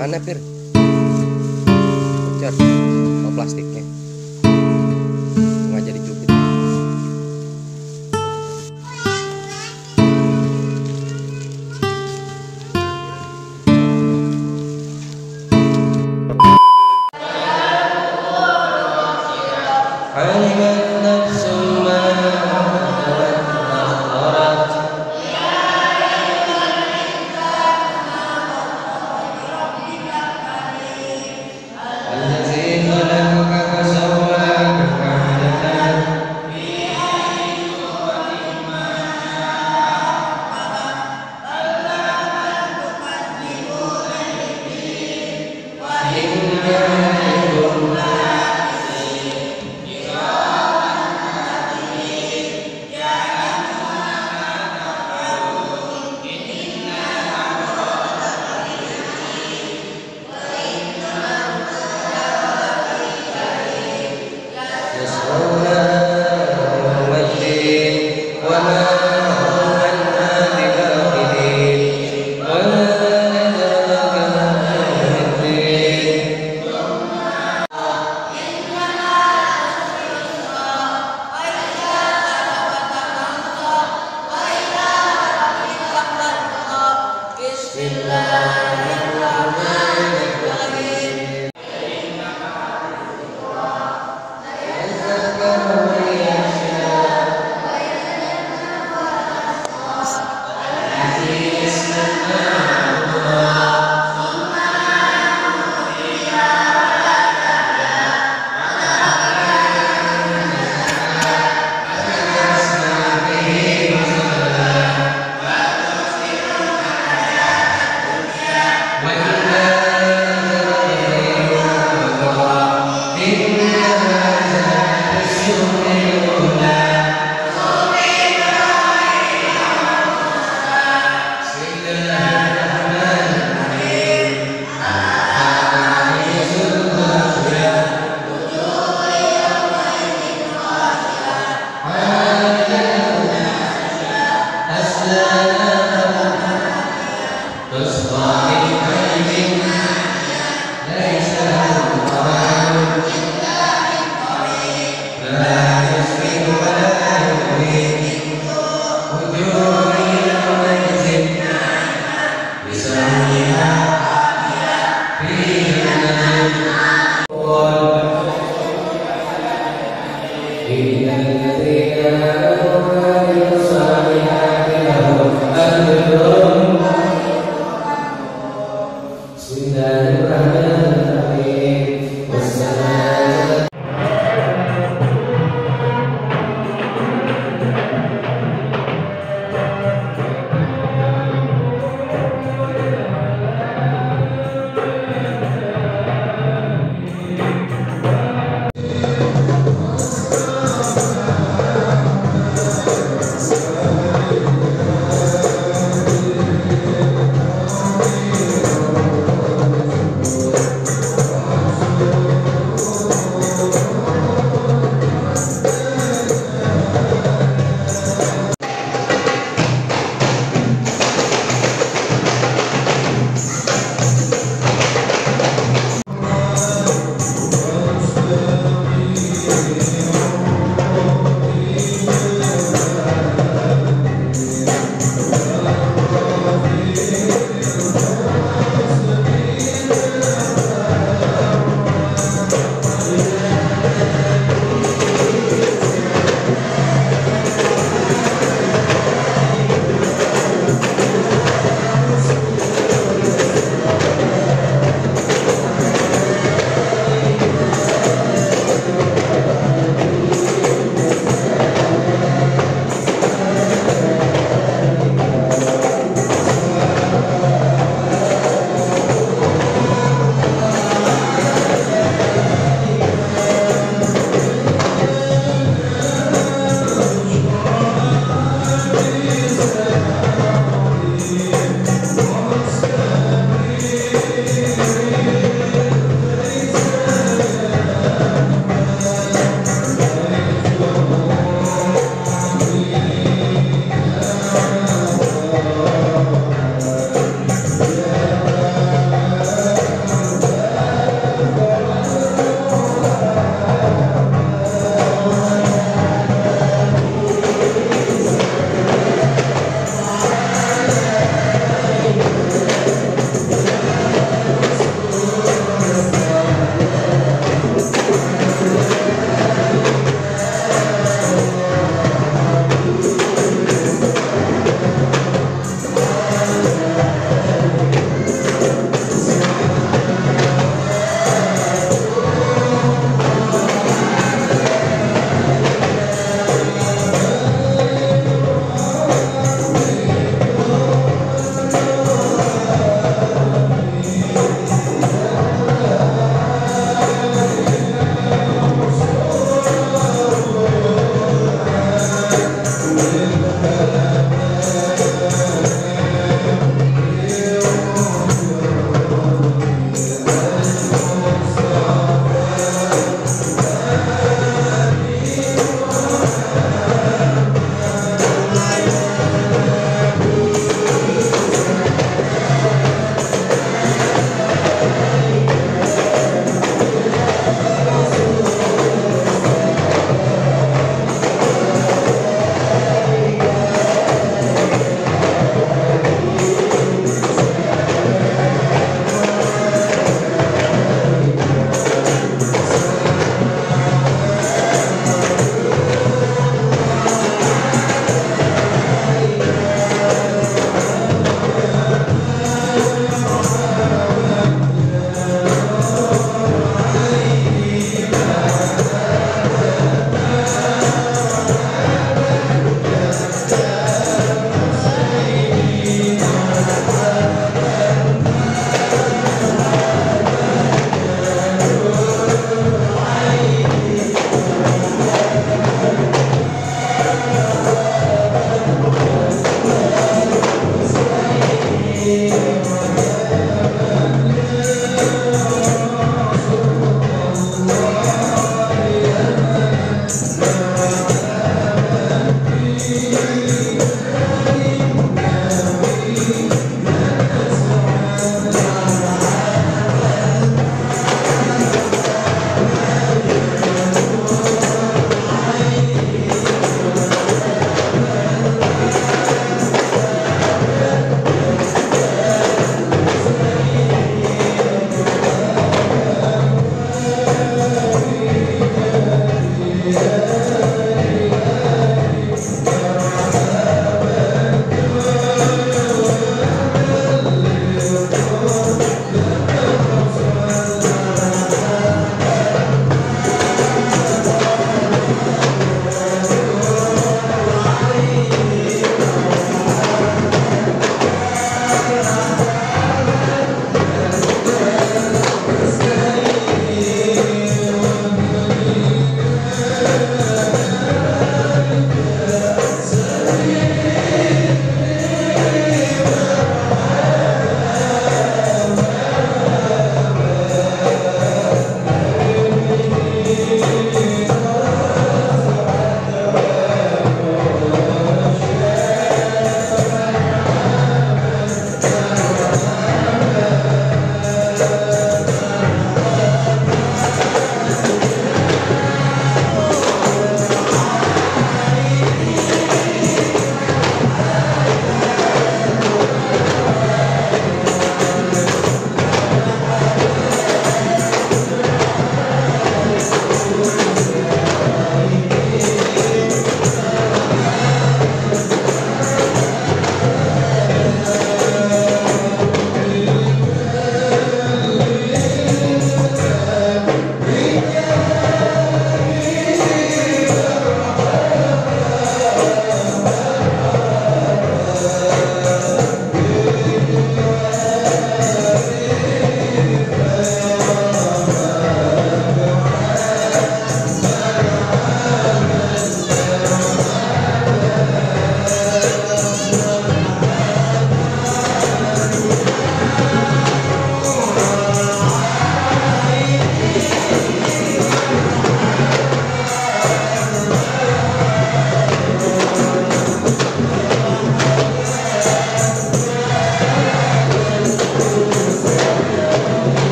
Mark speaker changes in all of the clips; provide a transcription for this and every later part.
Speaker 1: Mana Pir? Bocor. Oh, plastiknya. Nggak jadi cubit.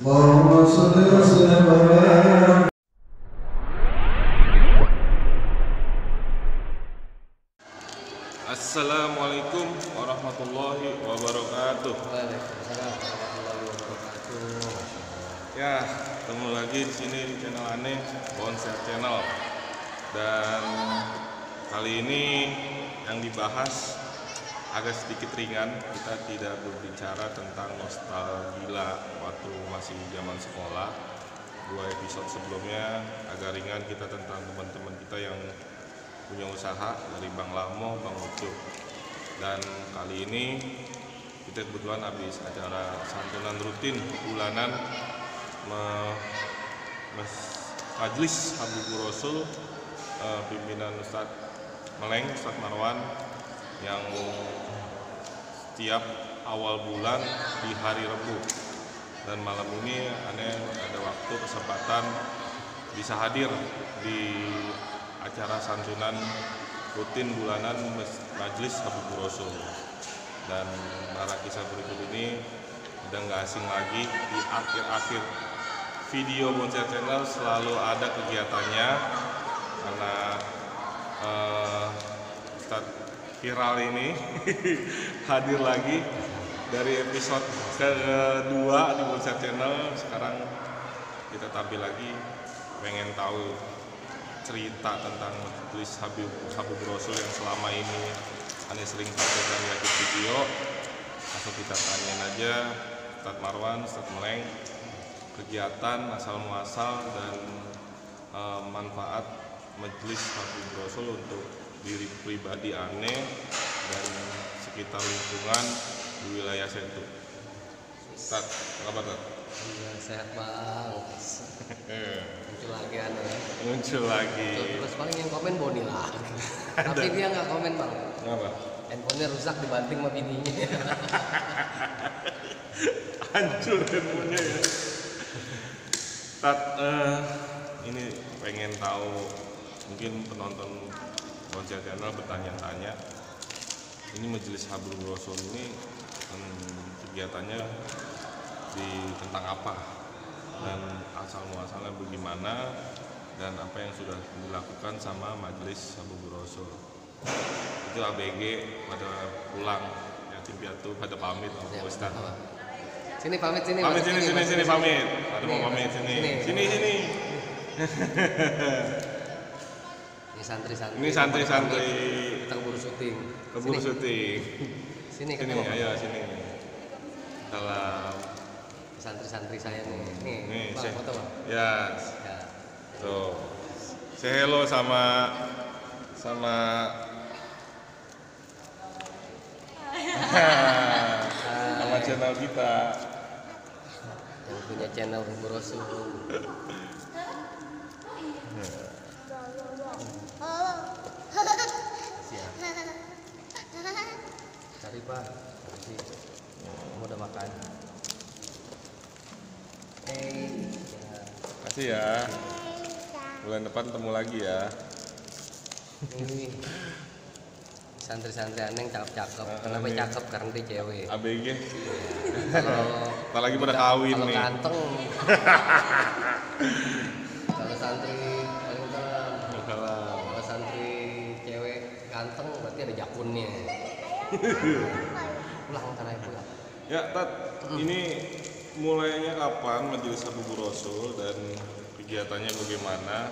Speaker 2: Allahumma sholli wa sallim ala.
Speaker 3: Assalamualaikum warahmatullahi wabarakatuh.
Speaker 1: Waalaikumsalam warahmatullahi wabarakatuh.
Speaker 3: Ya, ketemu lagi di sini di channel Ane Bonsai Channel. Dan kali ini yang dibahas agak sedikit ringan. Kita tidak berbicara tentang nostalgia waktu masih zaman sekolah. 2 episode sebelumnya agak ringan, kita tentang teman-teman kita yang punya usaha dari Bang Lamo, Bang Ucup. Dan kali ini kita kebetulan habis acara santunan rutin bulanan Majelis Habibur Rasul, pimpinan Ustadz Meleng, Ustadz Marwan, yang setiap awal bulan di hari Rabu. Dan malam ini Ane ada waktu kesempatan bisa hadir di acara santunan rutin bulanan Majelis Habibur Rasul. Dan para kisah berikut ini udah nggak asing lagi. Di akhir-akhir video Bonsai Channel selalu ada kegiatannya, karena Ustadz viral ini hadir lagi dari episode kedua di Bonsai Channel. Sekarang kita tampil lagi, pengen tahu cerita tentang Majelis Habibur Rasul yang selama ini Ane sering tampilkan di akhir video. Langsung kita tanyain aja Ustadz Marwan, Ustadz Meleng, kegiatan asal muasal dan manfaat Majelis Habibur Rasul untuk diri pribadi Ane dan sekitar lingkungan di wilayah Sentul. Ustadz, apa kabar?
Speaker 1: Iya, sehat banget. Muncul lagi Ane.
Speaker 3: Muncul lagi.
Speaker 1: Terus paling yang komen Boni lah. Tapi dia nggak komen Bang.
Speaker 3: Kenapa?
Speaker 1: Handphonenya rusak dibanting sama bininya.
Speaker 3: Hancur handphonenya ya. Tat, ini pengen tahu, mungkin penonton Bonsai Channel bertanya-tanya, ini Majelis Habibur Rasul ini kegiatannya tentang apa, dan asal muasalnya bagaimana, dan apa yang sudah dilakukan sama Majelis Habibur Rasul. Itu ABG pada pulang, yatim piatu pada pamit sama
Speaker 1: Ya,
Speaker 3: Ustadz.
Speaker 1: apa? Sini pamit sini.
Speaker 3: Pamit
Speaker 1: Mas.
Speaker 3: sini pamit. Ada mau pamit sini. Sini.
Speaker 1: Ini santri-santri.
Speaker 3: Ini santri-santri.
Speaker 1: Kita keburu syuting.
Speaker 3: Keburu syuting.
Speaker 1: Sini
Speaker 3: Sini,
Speaker 1: ketemu.
Speaker 3: ayo sini. Salam.
Speaker 1: Santri-santri saya nih. Nih,
Speaker 3: Nih,
Speaker 1: Bang, foto Bang.
Speaker 3: Ya.
Speaker 1: Ya.
Speaker 3: Tuh. Say hello sama channel kita.
Speaker 1: Yang punya channel Habibur Rasul. Siap. Cari Pak. Kasih. Kamu udah makan. Ya.
Speaker 3: Kasih ya. Bulan depan ketemu lagi ya.
Speaker 1: Ini santri-santri Ane yang cakep-cakep. Kenapa
Speaker 3: ini.
Speaker 1: cakep? Karena dia cewek.
Speaker 3: ABG.
Speaker 1: Kalau
Speaker 3: Ntar lagi pada kawin
Speaker 1: kalau
Speaker 3: nih.
Speaker 1: ganteng. Kalau santri paling dalam. Kalau santri cewek ganteng berarti ada jakunnya. Pulang ntar aja pulang.
Speaker 3: Ya, Tat, ini mulainya kapan Majelis Habibur Rasul dan kegiatannya bagaimana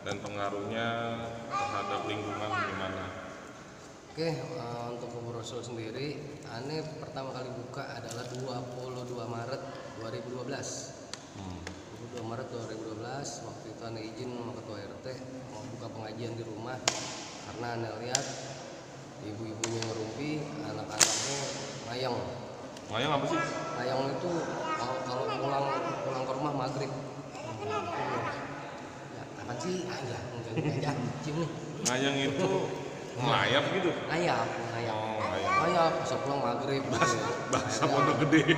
Speaker 3: dan pengaruhnya terhadap lingkungan bagaimana?
Speaker 1: Oke, untuk Habibur Rasul sendiri, Ane pertama kali buka adalah 22 Maret 2012. 22 Maret 2012, waktu itu Ane izin sama ketua RT mau buka pengajian di rumah karena Ane lihat ibu-ibunya ngerumpi, anak-anaknya ngayang.
Speaker 3: Ngayang apa sih?
Speaker 1: Ngayang itu kalau pulang ke rumah maghrib. Ya, apa sih? Enggak, cium nih.
Speaker 3: Ngayang itu melayap gitu.
Speaker 1: Ngayap.
Speaker 3: Oh, ngayap.
Speaker 1: Ngayap, bisa pulang maghrib.
Speaker 3: Bahasa pondok gede.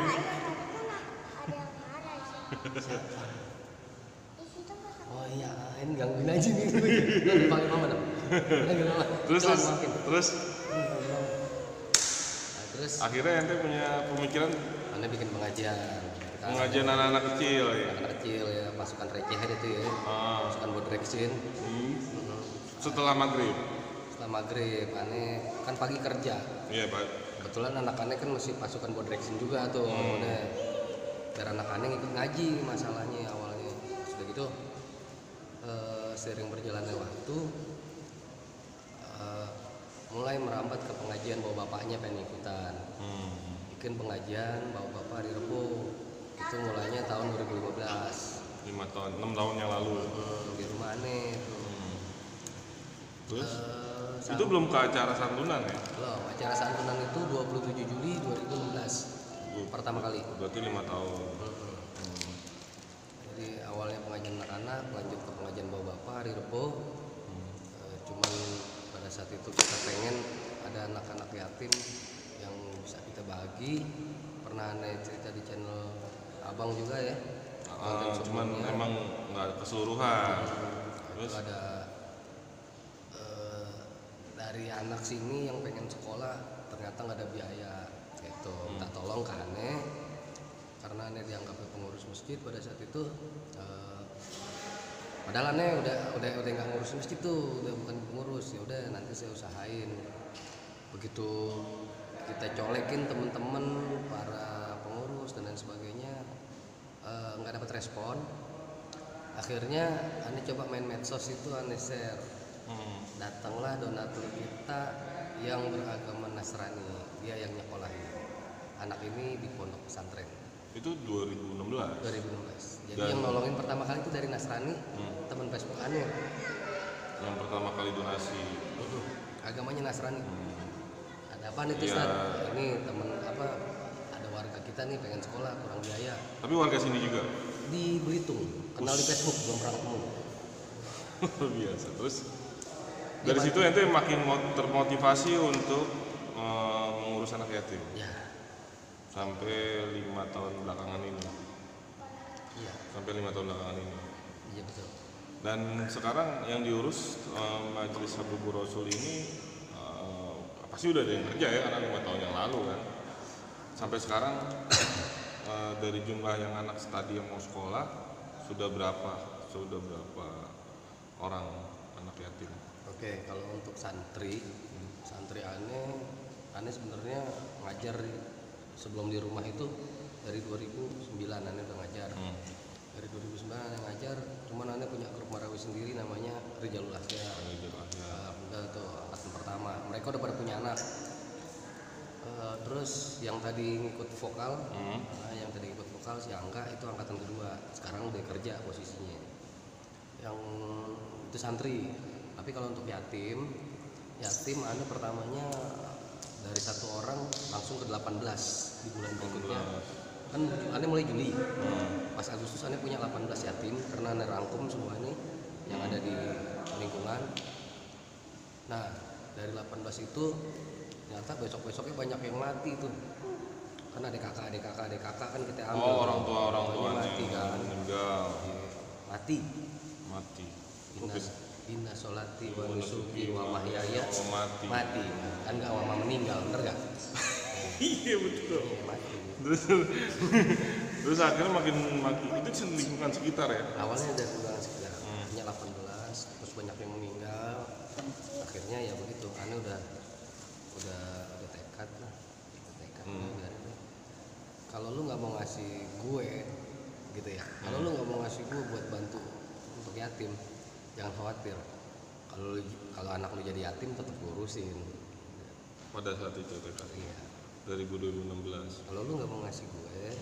Speaker 1: Oh iya, ini gangguin aja nih. Lu dipanggil mama dong.
Speaker 3: Terus
Speaker 1: Nah, terus
Speaker 3: akhirnya ente punya pemikiran
Speaker 1: Anda bikin pengajian. kan.
Speaker 3: Pengajian anak-anak kecil ya.
Speaker 1: Anak kecil ya, pasukan recehan itu ya.
Speaker 3: Ah.
Speaker 1: Pasukan bodreksin.
Speaker 3: Setelah maghrib.
Speaker 1: Setelah maghrib, aneh kan pagi kerja.
Speaker 3: Iya Pak.
Speaker 1: Kebetulan anak-anak kan masih pasukan bodreksin juga tuh. Udah biar anak-anak ikut ngaji masalahnya awalnya. Sudah gitu seiring berjalannya waktu mulai merambat ke pengajian bawa bapaknya pengen ikutan. Bikin pengajian bawa bapak hari Rebo. Itu mulainya tahun 2015.
Speaker 3: 5 tahun, 6 tahun yang lalu.
Speaker 1: Di rumah aneh tuh.
Speaker 3: Terus itu belum ke acara santunan ya?
Speaker 1: Belum, acara santunan itu 27 Juli 2016 pertama kali.
Speaker 3: Berarti 5 tahun.
Speaker 1: Jadi awalnya pengajian anak-anak, lanjut ke pengajian bawa bapak hari Rebo. Cuman pada saat itu kita pengen ada anak-anak yatim yang bisa kita bagi. Pernah aneh cerita di channel abang juga ya.
Speaker 3: Cuman emang nggak keseluruhan.
Speaker 1: Terus ada dari anak sini yang pengen sekolah ternyata nggak ada biaya gitu, minta tolong ke aneh karena aneh dianggapnya pengurus masjid pada saat itu. Padahal aneh udah nggak ngurus masjid tuh, udah bukan pengurus. Ya udah nanti saya usahain. Begitu kita colekin temen-temen para pengurus dan lain sebagainya, nggak dapat respon. Akhirnya aneh coba main medsos itu, aneh share. Datanglah donatur kita yang beragama Nasrani, dia yang nyekolahin anak ini di pondok pesantren.
Speaker 3: Itu 2016.
Speaker 1: 2016. Jadi yang nolongin pertama kali itu dari Nasrani, teman Facebook aneh.
Speaker 3: Yang pertama kali donasi.
Speaker 1: Agamanya Nasrani. Ada apa nih Ustaz? Ini teman apa? Ada warga kita nih pengen sekolah kurang biaya.
Speaker 3: Tapi warga sini juga.
Speaker 1: Di Belitung, kenal di Facebook, belum pernah ketemu.
Speaker 3: Biasa. Terus dari situ ente makin termotivasi untuk mengurus anak yatim.
Speaker 1: Ya.
Speaker 3: Sampai 5 tahun belakangan ini.
Speaker 1: Iya.
Speaker 3: Sampai 5 tahun belakangan ini.
Speaker 1: Iya betul.
Speaker 3: Dan sekarang yang diurus Majelis Habibur Rasul ini pasti udah ada yang kerja ya, karena 5 tahun yang lalu kan. Sampai sekarang dari jumlah yang anak tadi yang mau sekolah sudah berapa orang anak yatim?
Speaker 1: Oke, kalau untuk santri aneh sebenarnya ngajar sebelum di rumah itu dari 2009 aneh udah ngajar. Dari 2009 aneh ngajar, cuman aneh punya grup Marawi sendiri namanya Rijalul Akhyar. Udah tuh angkatan pertama. Mereka udah pada punya anak. Terus yang tadi ngikut vokal, si Angga itu angkatan kedua. Sekarang udah kerja posisinya. Yang itu santri. Tapi kalau untuk yatim aneh pertamanya dari 1 orang langsung ke 18 di bulan berikutnya. Kan aneh mulai Juli. Pas Agustus aneh punya 18 yatim karena aneh rangkum semua ini yang ada di lingkungan. Nah, dari 18 itu ternyata besok-besoknya banyak yang mati tuh. Kan adik kakak kan kita ambil.
Speaker 3: Orang tuanya
Speaker 1: mati kan.
Speaker 3: Meninggal.
Speaker 1: Mati. Inna sholati wa nusuki wa mahyaya mati. Kan enggak wama meninggal, bener enggak?
Speaker 3: Iya betul.
Speaker 1: Mati.
Speaker 3: Terus akhirnya makin itu lingkungan sekitar ya.
Speaker 1: Awalnya dari lingkungan sekitar. Punya 18, terus banyak yang meninggal. Akhirnya ya begitu. Aneh udah tekad lah. Kalau lu nggak mau ngasih gue gitu ya, kalau lu nggak mau ngasih gue buat bantu untuk yatim, jangan khawatir. Kalau anak lu jadi yatim tetap urusin.
Speaker 3: Pada saat itu tekad.
Speaker 1: Iya.
Speaker 3: 2016.
Speaker 1: Kalau lu nggak mau ngasih gue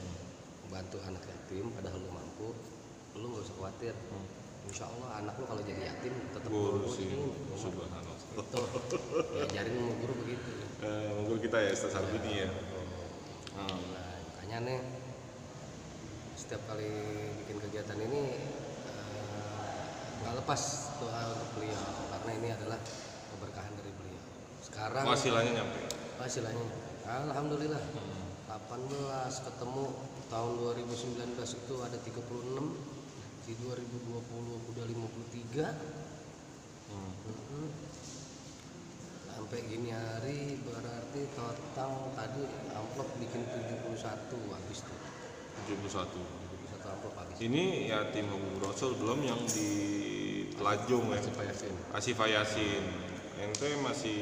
Speaker 1: bantu anak yatim, padahal lu mampu, lu nggak usah khawatir. Insya Allah anak lu kalau jadi yatim tetap urusin.
Speaker 3: Subhanallah.
Speaker 1: Betul. Diajarin sama guru begitu.
Speaker 3: Guru kita ya Ustaz Arbini ya.
Speaker 1: Nah, makanya nih setiap kali bikin kegiatan ini nggak lepas doa untuk beliau karena ini adalah keberkahan dari beliau. Sekarang
Speaker 3: Hasilnya nyampe.
Speaker 1: Alhamdulillah 18 ketemu tahun 2019 itu ada 36, di 2020 udah 53. Sampai gini hari berarti total tadi amplop bikin 71 habis tuh.
Speaker 3: 71.
Speaker 1: 71 amplop habis.
Speaker 3: Ini yatim Abu Rasul, belum yang di Telajung ya. Asifah Yasin. Ente masih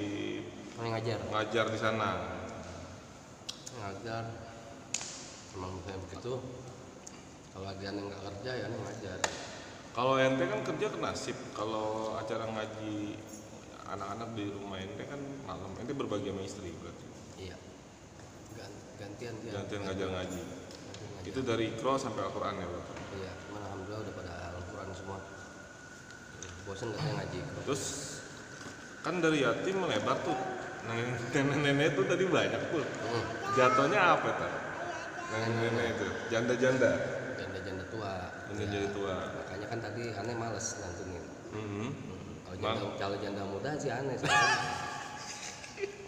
Speaker 3: ngajar di sana.
Speaker 1: Ngajar. Emang kayak begitu. Kalau lagi aneh nggak kerja ya aneh ngajar.
Speaker 3: Kalau ente kan kerja ke nasib. Kalau acara ngaji anak-anak di rumah ente kan malam. Ente berbagi sama istri berarti.
Speaker 1: Iya. Gantian
Speaker 3: Ngajar ngaji. Itu dari Iqra sampai Al-Quran ya Bapak?
Speaker 1: Iya, cuman alhamdulillah udah pada Al-Quran semua. Bosan katanya ngaji.
Speaker 3: Terus kan dari yatim melebar tuh. Nenek-nenek tuh tadi banyak tuh. Jatuhnya apa tuh? Nenek-nenek itu janda-janda
Speaker 1: tua.
Speaker 3: Janda tua.
Speaker 1: Makanya kan tadi aneh males nantunin. Kalau janda muda sih aneh sih.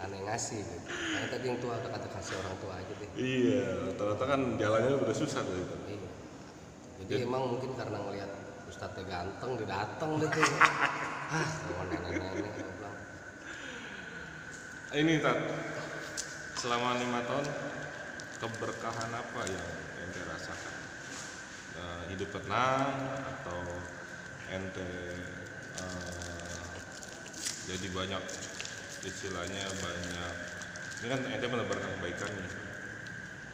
Speaker 1: Aneh ngasih gitu. Karena tadi yang tua kata kasih orang tua aja deh.
Speaker 3: Iya, rata-rata kan jalannya udah susah tuh itu.
Speaker 1: Iya. Jadi emang mungkin karena ngelihat Ustadznya ganteng, dia datang deh tuh. Sama nenek-nenek bilang.
Speaker 3: Ini Tat, selama 5 tahun keberkahan apa yang ente rasakan? Hidup tenang atau ente jadi banyak istilahnya banyak, ini kan ente menebarkan kebaikan nih,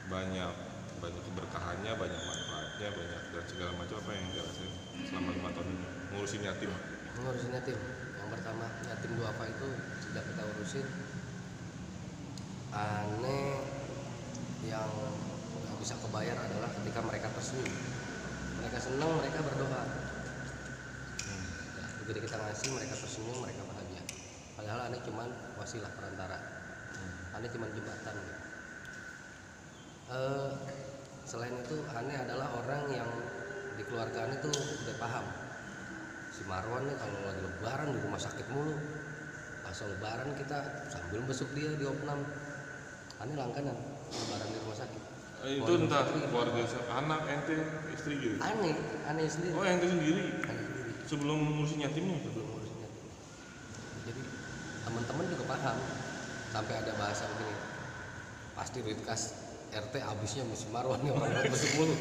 Speaker 3: banyak keberkahannya, banyak manfaatnya, banyak dan segala macam. Apa yang ente rasain selama 5 tahun ini ngurusin yatim?
Speaker 1: Ngurusin yatim, yang pertama yatim duafa itu sejak kita urusin aneh yang nggak bisa kebayar adalah ketika mereka tersenyum, mereka senang, mereka berdoa. Ya, begitu kita ngasih mereka tersenyum, mereka bahagia. Padahal aneh cuman wasilah perantara, aneh cuman jembatan gitu. Selain itu aneh adalah orang yang di keluarga aneh tuh udah paham. Si Marwan nih kalau lagi lebaran di rumah sakit mulu, pas lebaran kita sambil besuk dia di opnam. Aneh langganan lebaran di rumah sakit.
Speaker 3: Itu entah keluarga anak ente istri gitu.
Speaker 1: Aneh sendiri.
Speaker 3: Oh ente sendiri.
Speaker 1: Aneh sendiri.
Speaker 3: Sebelum ngurusin yatimnya?
Speaker 1: Sebelum ngurusin yatim. Jadi teman-teman juga paham. Sampai ada bahasa begini. Pasti duit kas RT habisnya mesti Marwan nih orang besuk mulu.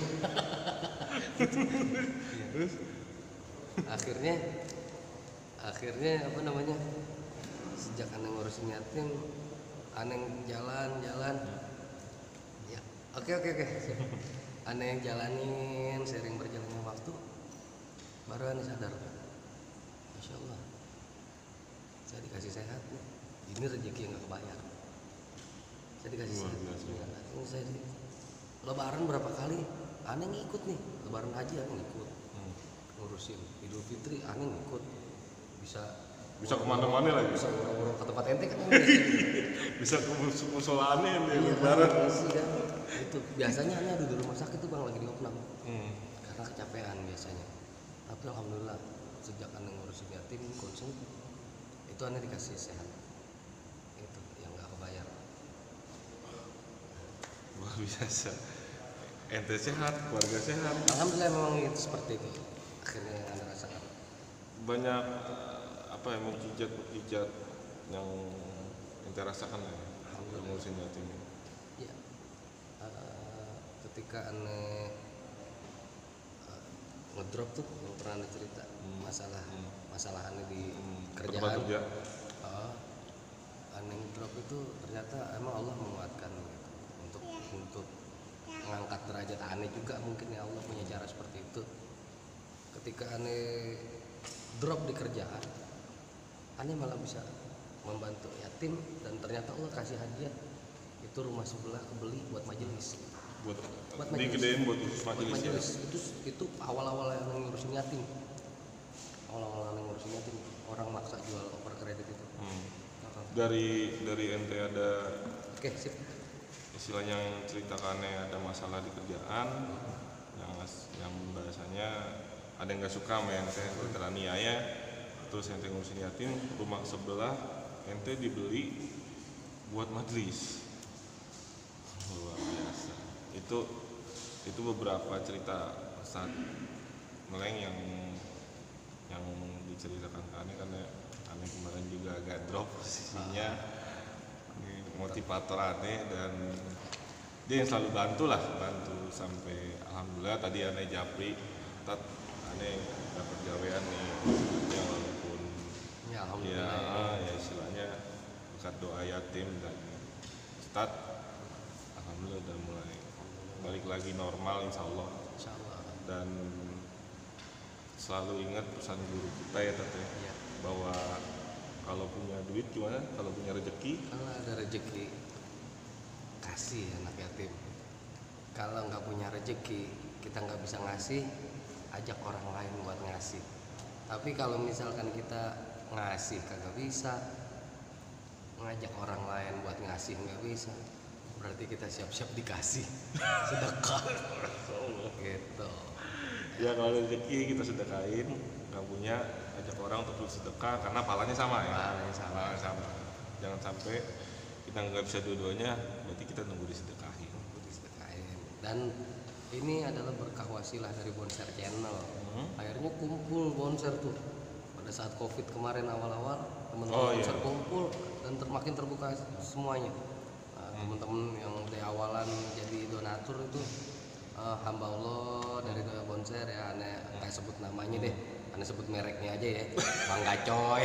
Speaker 3: Terus?
Speaker 1: Akhirnya apa namanya? Sejak aneh ngurusin yatim, aneh jalan. Ya, oke. Aneh jalanin, sering berjalannya waktu, baru aneh sadar, Masya Allah, saya dikasih sehat nih. Ini rezeki yang gak kebayar. Saya dikasih sehat. Ini saya lebaran berapa kali, aneh ngikut nih. Lebaran haji aneh ngikut, ngurusin Idul Fitri aneh ngikut. Bisa
Speaker 3: kemana-mana lagi.
Speaker 1: Bisa ngurung-ngurung ke tempat ente kan.
Speaker 3: Bisa ke musola aneh nih lebaran.
Speaker 1: Kan. Itu biasanya aneh ada di rumah sakit tuh Bang, lagi di opnam. Karena kecapean biasanya. Tapi alhamdulillah sejak aneh ngurusin yatim konsen itu aneh dikasih sehat. Itu yang gak kebayar.
Speaker 3: Luar biasa. Ente sehat, keluarga sehat.
Speaker 1: Alhamdulillah memang itu seperti itu. Akhirnya yang aneh rasakan.
Speaker 3: Banyak apa ya, mukjizat yang ente rasakan ya dalam ngurusin yatim.
Speaker 1: Iya. Ketika aneh ngedrop tuh yang pernah aneh cerita masalah aneh di kerjaan.
Speaker 3: Kerja.
Speaker 1: Aneh ngedrop itu ternyata emang Allah menguatkan gitu, untuk mengangkat derajat aneh juga. Mungkin ya Allah punya cara seperti itu. Ketika aneh drop di kerjaan, aneh malah bisa membantu yatim, dan ternyata Allah kasih hadiah itu rumah sebelah kebeli buat majelis.
Speaker 3: Buat
Speaker 1: majelis.
Speaker 3: digedein buat majelis.
Speaker 1: Itu awal-awal yang ngurusin yatim. Awal-awal yang ngurusin yatim, orang maksa jual over kredit itu.
Speaker 3: Dari ente ada
Speaker 1: Oke, sip.
Speaker 3: istilahnya yang ceritakannya ada masalah di kerjaan, yang bahasanya ada yang nggak suka sama ente, teraniaya, terus ente ngurusin yatim, rumah sebelah ente dibeli buat majelis. Luar biasa. Itu beberapa cerita saat meleng yang diceritakan ke aneh, karena aneh kemarin juga agak drop posisinya. Ini motivator aneh, dan dia yang selalu bantu sampai alhamdulillah tadi aneh japri aneh dapat gawean nih ya walaupun
Speaker 1: Ya
Speaker 3: ya
Speaker 1: alhamdulillah.
Speaker 3: ya istilahnya berkat doa yatim dan Ustad alhamdulillah udah mulai balik lagi normal insyaallah.
Speaker 1: Insyaallah.
Speaker 3: Dan selalu ingat pesan guru kita ya Tete
Speaker 1: Iya.
Speaker 3: bahwa kalau punya duit gimana, kalau punya rezeki
Speaker 1: Kalau ada rezeki kasih anak yatim. Kalau nggak punya rezeki kita nggak bisa ngasih, ajak orang lain buat ngasih. Tapi kalau misalkan kita ngasih kagak bisa, ngajak orang lain buat ngasih nggak bisa, berarti kita siap-siap dikasih sedekah gitu.
Speaker 3: ya kalau rezeki kita sedekahin, nggak punya ajak orang untuk sedekah karena pahalanya sama ya.
Speaker 1: Pahalanya sama.
Speaker 3: Pahalanya sama. Jangan sampai kita nggak bisa dua-duanya, berarti kita nunggu disedekahin.
Speaker 1: Disedekahin. Dan ini adalah berkah wasilah dari Bonser Channel. Akhirnya kumpul Bonser tuh pada saat Covid kemarin awal-awal teman-teman Bonser kumpul dan makin terbuka semuanya. Nah, teman-teman yang dari awalan jadi donatur itu hamba Allah dari Bonser ya, aneh nggak sebut namanya deh, aneh sebut mereknya aja ya, Bang Gacoy.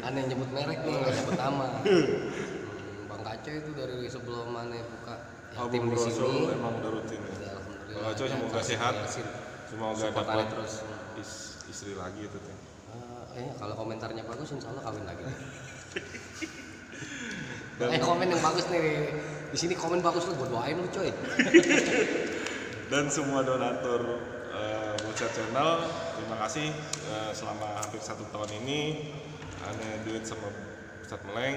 Speaker 1: Aneh nyebut merek nih, nggak nyebut nama. Bang Gacoy itu dari sebelum aneh buka yatim di sini.
Speaker 3: Emang udah rutin ya.
Speaker 1: Udah, alhamdulillah.
Speaker 3: Bang Gacoy semoga
Speaker 1: Kasih
Speaker 3: sehat,
Speaker 1: Yasin.
Speaker 3: semoga
Speaker 1: Support
Speaker 3: dapat
Speaker 1: aneh terus.
Speaker 3: istri lagi itu Teh.
Speaker 1: Kalau komentarnya bagus, insya Allah kawin lagi.
Speaker 3: Dan-
Speaker 1: Komen yang bagus nih. Di sini komen bagus lu, gua doain lu coy.
Speaker 3: Dan semua donatur Bonser Channel, terima kasih selama hampir 1 tahun ini aneh duit sama Ustadz Meleng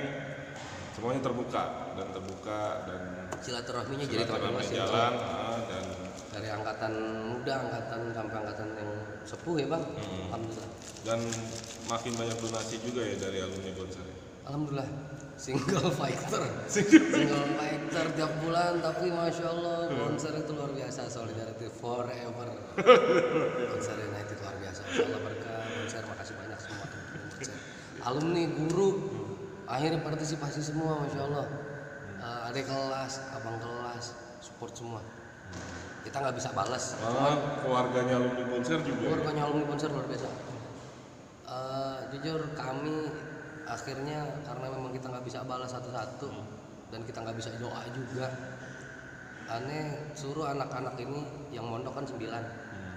Speaker 3: semuanya terbuka dan
Speaker 1: Silaturahminya jadi tambah
Speaker 3: silaturahmi
Speaker 1: luas ya.
Speaker 3: jalan dan
Speaker 1: Dari angkatan muda, angkatan sampai angkatan yang sepuh ya bang. Alhamdulillah.
Speaker 3: dan makin banyak donasi juga ya dari alumni Bonser.
Speaker 1: Alhamdulillah. Single fighter tiap bulan, tapi masya Allah Bonser itu luar biasa, solidarity forever. Bonser United luar biasa, masya Allah berkah Bonser, makasih banyak semua teman-teman Bonser. Alumni, guru, akhirnya partisipasi semua, masya Allah. Adik kelas, abang kelas, support semua. Kita nggak bisa balas,
Speaker 3: Malah keluarganya alumni Bonser juga.
Speaker 1: keluarganya alumni Bonser luar biasa. Jujur kami akhirnya karena memang kita nggak bisa balas satu-satu dan kita nggak bisa doa juga, aneh suruh anak-anak ini yang mondok kan 9,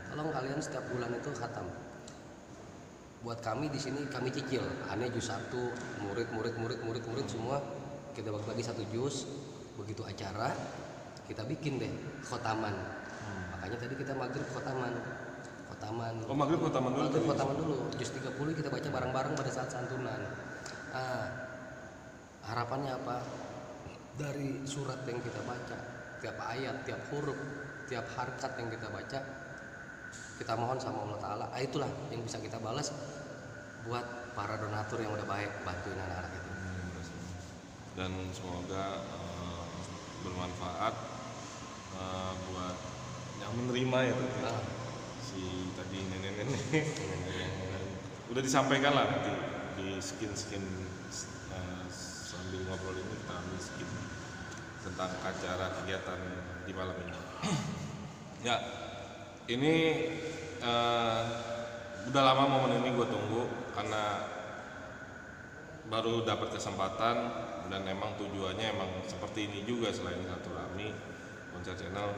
Speaker 1: tolong kalian setiap bulan itu khatam buat kami di sini, kami cicil. Aneh juz 1, murid semua kita bagi-bagi 1 juz. Begitu acara kita bikin deh khotaman. Makanya tadi kita maghrib khotaman.
Speaker 3: Oh maghrib khotaman dulu.
Speaker 1: Maghrib khotaman dulu, juz 30 kita baca bareng-bareng pada saat santunan. Harapannya apa? Dari surat yang kita baca, tiap ayat, tiap huruf, tiap harkat yang kita baca, kita mohon sama Allah Ta'ala. Itulah yang bisa kita balas buat para donatur yang udah baik bantuin anak-anak itu.
Speaker 3: Dan semoga bermanfaat buat yang menerima ya Teh. Si tadi nenek-nenek udah disampaikan lah nanti di skin sambil ngobrol ini kita ambil skin tentang acara kegiatan di malam ini. Ya ini udah lama momen ini gue tunggu karena baru dapat kesempatan dan emang tujuannya emang seperti ini juga. Selain silaturahmi, Bonser Channel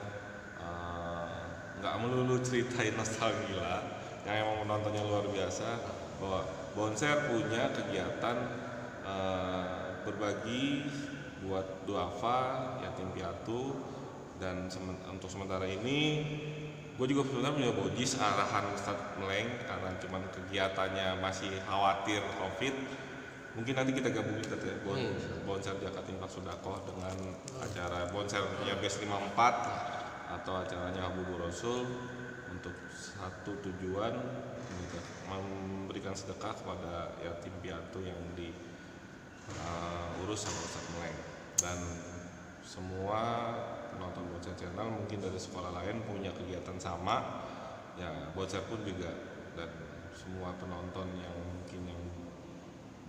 Speaker 3: nggak melulu ceritain nostalgia yang emang menontonnya luar biasa, bahwa Bonser punya kegiatan berbagi buat duafa, yatim piatu, dan untuk sementara ini gue juga sebenarnya punya bodis arahan Ustadz Meleng karena cuman kegiatannya masih khawatir Covid. Mungkin nanti kita gabungin ya, Bonser Jakarta Infak Sodakoh dengan acara Bonsernya Base 54 atau acaranya Habibur Rasul untuk satu tujuan memberikan sedekah kepada yatim piatu yang diurus sama Ustadz Meleng. Dan semua penonton Bonser Channel mungkin dari sekolah lain punya kegiatan sama ya, Bonser pun juga, dan semua penonton yang mungkin yang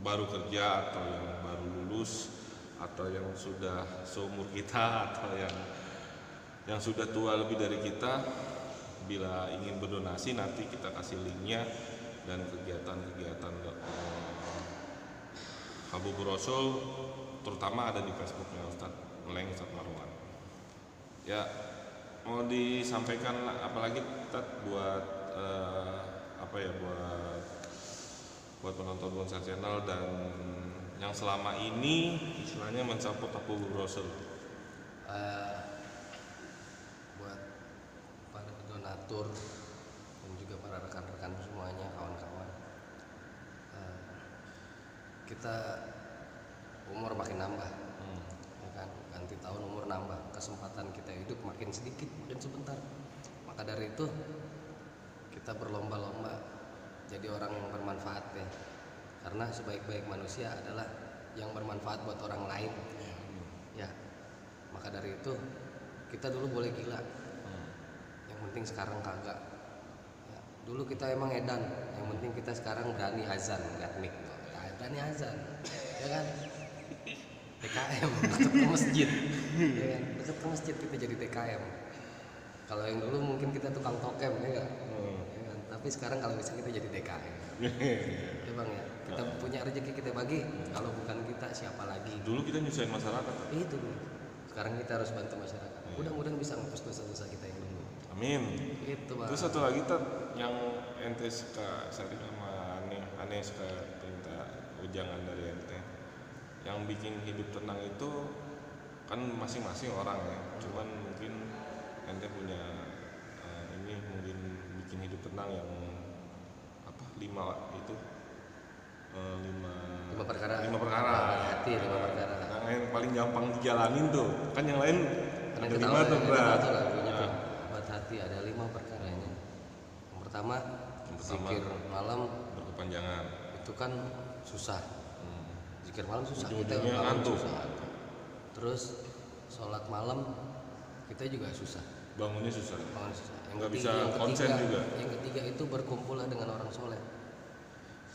Speaker 3: baru kerja atau yang baru lulus atau yang sudah seumur kita atau yang sudah tua lebih dari kita, bila ingin berdonasi nanti kita kasih linknya, dan kegiatan-kegiatan Habibur Rasul terutama ada di Facebooknya Ustadz Meleng Ustadz Marwan. Ya, mau disampaikan apalagi Ustadz buat buat penonton Bonsai Channel dan yang selama ini istilahnya mensupport Habibur Rasul?
Speaker 1: Buat para donatur dan juga para rekan-rekan semuanya, kawan-kawan, kita umur makin nambah, ya kan? Ganti tahun umur nambah, kesempatan kita hidup makin sedikit dan sebentar. Maka dari itu kita berlomba-lomba jadi orang yang bermanfaat ya. Karena sebaik-baik manusia adalah yang bermanfaat buat orang lain. Ya. Maka dari itu kita dulu boleh gila. Yang penting sekarang kagak. Ya, dulu kita emang edan, yang penting kita sekarang berani azan, lihat mik. Berani azan. Ya kan? TKM dekat ke masjid. Ya kan? Dekat ke masjid kita jadi TKM. Kalau yang dulu mungkin kita tukang tokem ya kan? Ya kan? Tapi sekarang kalau bisa kita jadi TKM. Ya Bang ya. Kita punya rezeki kita bagi. Kalau bukan kita siapa lagi?
Speaker 3: Dulu kita nyusahin masyarakat.
Speaker 1: Itu. Sekarang kita harus bantu masyarakat. Mudah-mudahan bisa ngapus dosa-dosa kita yang dulu.
Speaker 3: Amin.
Speaker 1: Itu Bang.
Speaker 3: Terus satu lagi yang ente suka sering sama aneh suka minta ujangan dari ente. Yang bikin hidup tenang itu kan masing-masing orang ya. Cuman mungkin ente punya ini mungkin bikin hidup tenang yang lima perkara.
Speaker 1: Lima perkara.
Speaker 3: Yang paling gampang dijalanin tuh kan, yang lain ada 5 tuh berat.
Speaker 1: Buat hati ada 5 perkaranya. Yang pertama zikir malam
Speaker 3: berkepanjangan.
Speaker 1: Itu kan susah. Zikir malam susah,
Speaker 3: Ujung-ujungnya ngantuk.
Speaker 1: Terus sholat malam kita juga susah.
Speaker 3: Bangunnya susah. Nggak bisa konsen juga.
Speaker 1: Yang ketiga itu berkumpullah dengan orang soleh.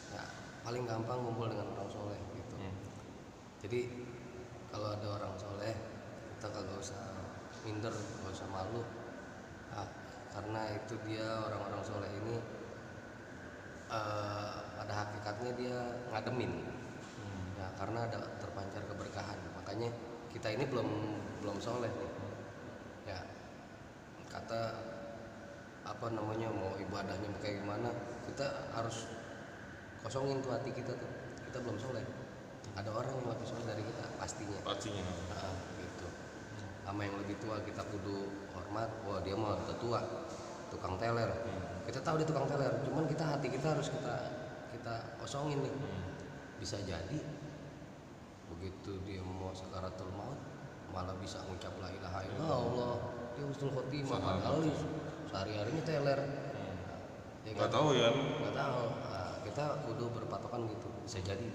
Speaker 1: Ya, paling gampang kumpul dengan orang soleh gitu. Jadi kalau ada orang soleh kita kagak usah minder, kagak usah malu. Nah, karena itu dia orang-orang soleh ini pada hakikatnya dia ngademin. Ya, karena ada terpancar keberkahan. Makanya kita ini belum soleh nih. Ya, kata mau ibadahnya kayak gimana, kita harus kosongin tuh hati kita tuh. Kita belum soleh. Ada orang yang lebih soleh dari kita pastinya. Nah, gitu. Sama yang lebih tua kita kudu hormat. Wah, dia mah udah tua, tukang teler. Kita tahu dia tukang teler, cuman hati kita harus kita kosongin nih. Bisa jadi begitu dia mau sakaratul maut malah bisa ngucap la ilaha illallah, dia husnul khotimah, padahal sehari-harinya teler. Ya
Speaker 3: nggak tahu ya.
Speaker 1: Nggak tahu. Nah, kita kudu berpatokan gitu. Bisa jadi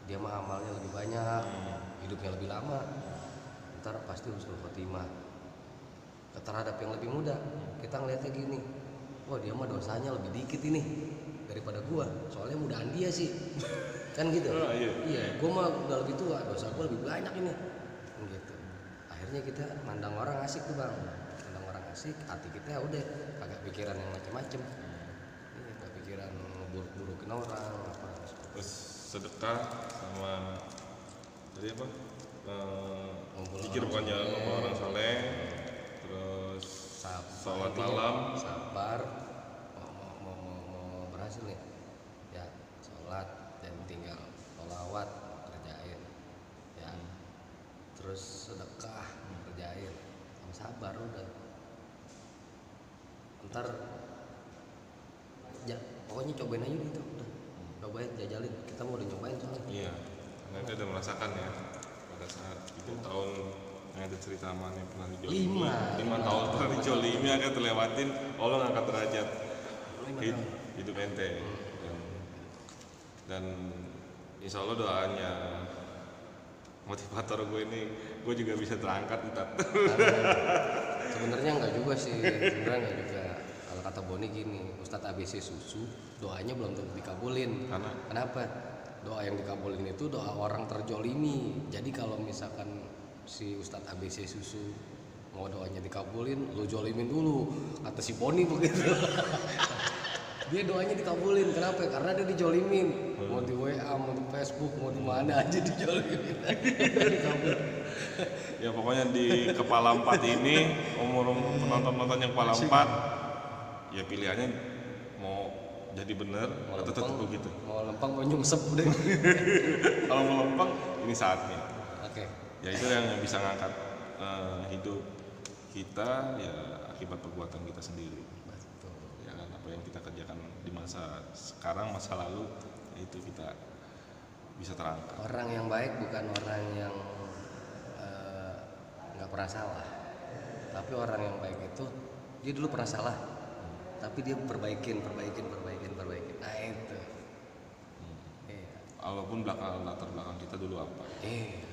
Speaker 1: dia mah amalnya lebih banyak, hidupnya lebih lama, ntar pasti husnul khotimah. Terhadap yang lebih muda kita ngeliatnya gini, wah dia mah dosanya lebih dikit ini daripada gua, soalnya mudaan dia sih. Kan gitu. Iya, gua mah udah lebih tua, dosa gua lebih banyak ini. Gitu. Akhirnya kita mandang orang asik tuh Bang. Mandang orang asik, hati kita udah kagak pikiran yang macem-macem. Iya, kagak pikiran buruk-burukin orang apa.
Speaker 3: Terus sedekah sama tadi apa? Pikir bukannya sama orang soleh. Terus sholat malam,
Speaker 1: sabar, mau berhasil nih ya, sholat dan tinggal sholawat kerjain ya, terus sedekah kerjain, sama sabar udah, ntar pokoknya cobain aja gitu, udah cobain, jajalin, kita mau udah nyobain soalnya.
Speaker 3: Iya, nanti udah merasakan ya pada saat itu tahun yang ada cerita mana yang pernah dijolimi 5 tahun pernah dijolimi akan terlewatin, Allah ngangkat derajat hidup ente dan insya Allah doanya motivator gue ini, gue juga bisa terangkat ntar.
Speaker 1: Sebenarnya enggak juga sih, sebenarnya enggak juga. Kalau kata Boni gini, Ustadz ABC susu doanya belum tentu dikabulin.
Speaker 3: Karena
Speaker 1: kenapa? doa yang dikabulin itu doa orang terjolimi. Jadi kalau misalkan si Ustadz ABC Susu mau doanya dikabulin, lu jolimin dulu, kata si Boni begitu. Dia doanya dikabulin, kenapa? Karena dia dijolimin, mau di WA, mau di Facebook, mau di mana aja dijolimin.
Speaker 3: Ya pokoknya di kepala 4 ini, umur penonton yang kepala 4, ya pilihannya mau jadi bener atau tetap begitu.
Speaker 1: Mau lempeng, mau nyungsep deh.
Speaker 3: Kalau mau lempeng, ini saatnya.
Speaker 1: Oke.
Speaker 3: Ya itu yang bisa ngangkat hidup kita ya akibat perbuatan kita sendiri.
Speaker 1: Betul.
Speaker 3: Ya kan apa yang kita kerjakan di masa sekarang, masa lalu, itu kita bisa terangkat.
Speaker 1: Orang yang baik bukan orang yang nggak pernah salah, tapi orang yang baik itu dia dulu pernah salah, tapi dia perbaikin. Nah itu. Iya.
Speaker 3: Walaupun latar belakang kita dulu apa.
Speaker 1: Iya.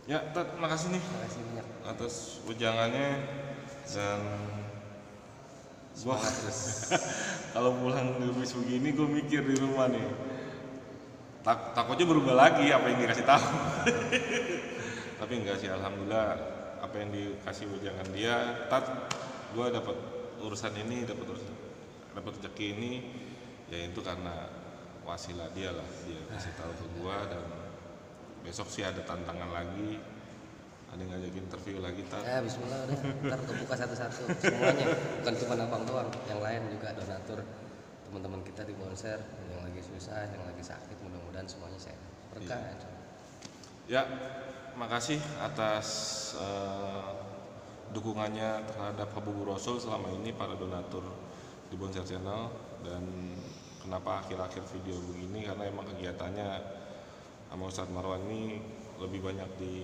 Speaker 3: Ya, terima kasih nih
Speaker 1: Terima kasih banyak.
Speaker 3: atas ujangannya dan gua
Speaker 1: Terus
Speaker 3: kalau pulang habis begini gue mikir di rumah nih. Takutnya berubah lagi apa yang dikasih tahu. Tapi enggak sih, alhamdulillah apa yang dikasih ujangan dia, gue dapat urusan ini, dapat rezeki ini, ya itu karena wasilah dia lah, dia kasih tahu ke gue. Dan besok sih ada tantangan lagi, ada yang ngajakin interview lagi
Speaker 1: ya bismillah udah, ntar kebuka satu-satu semuanya, bukan cuma abang doang, yang lain juga donatur, teman-teman kita di Bonser yang lagi susah, yang lagi sakit, mudah-mudahan semuanya sehat, berkah.
Speaker 3: Ya, makasih atas dukungannya terhadap Habibur Rasul selama ini para donatur di Bonser Channel. Dan kenapa akhir-akhir video begini, karena emang kegiatannya sama Ustadz Marwan ini lebih banyak di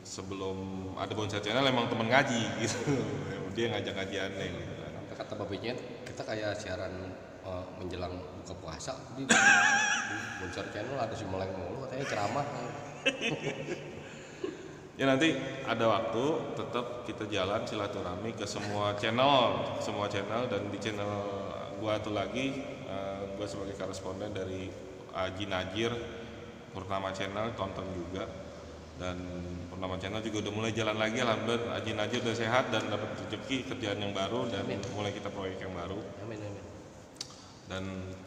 Speaker 3: sebelum ada Bonser Channel emang temen ngaji gitu. Dia ngajak kajiannya gitu kan.
Speaker 1: Kata babinya kita kayak siaran menjelang buka puasa di Bonser Channel, ada si Meleng mulu katanya ceramah.
Speaker 3: Ya nanti ada waktu tetap kita jalan silaturahmi ke semua channel, dan di channel gua tuh lagi gua sebagai koresponden dari Haji Najir Purnama Channel, tonton juga. Dan Purnama Channel juga udah mulai jalan lagi, alhamdulillah. Haji Najir udah sehat dan dapat rezeki kerjaan yang baru, dan mulai kita proyek yang baru.
Speaker 1: Amin.
Speaker 3: Dan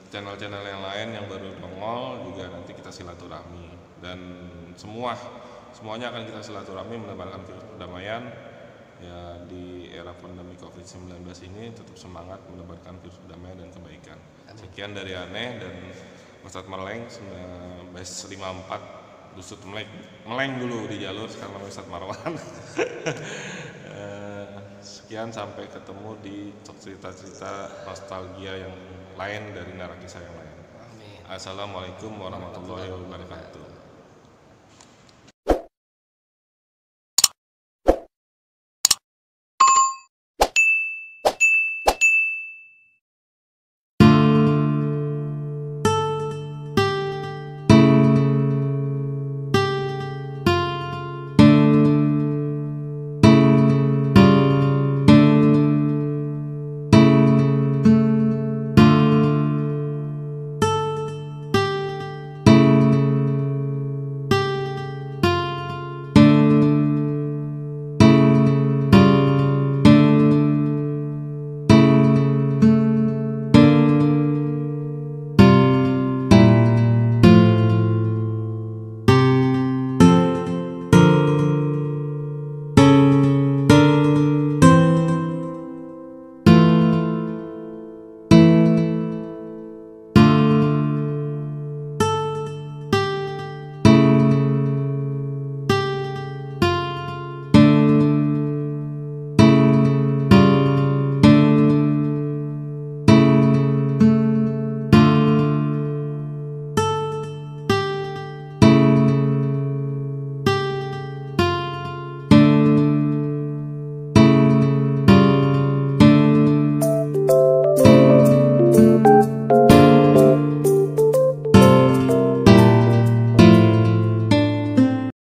Speaker 3: channel-channel yang lain yang baru nongol juga nanti kita silaturahmi. Dan semuanya akan kita silaturahmi menebarkan virus perdamaian. Ya di era pandemi COVID-19 ini tetap semangat menebarkan virus perdamaian dan kebaikan. Sekian dari Aneh dan Ustadz Meleng, base 54 Dusut Meleng dulu di jalur, sekarang Ustadz Marwan. Sekian, sampai ketemu di cerita-cerita nostalgia yang lain dari narasi saya yang lain.
Speaker 1: Amin.
Speaker 3: Assalamualaikum warahmatullahi wabarakatuh.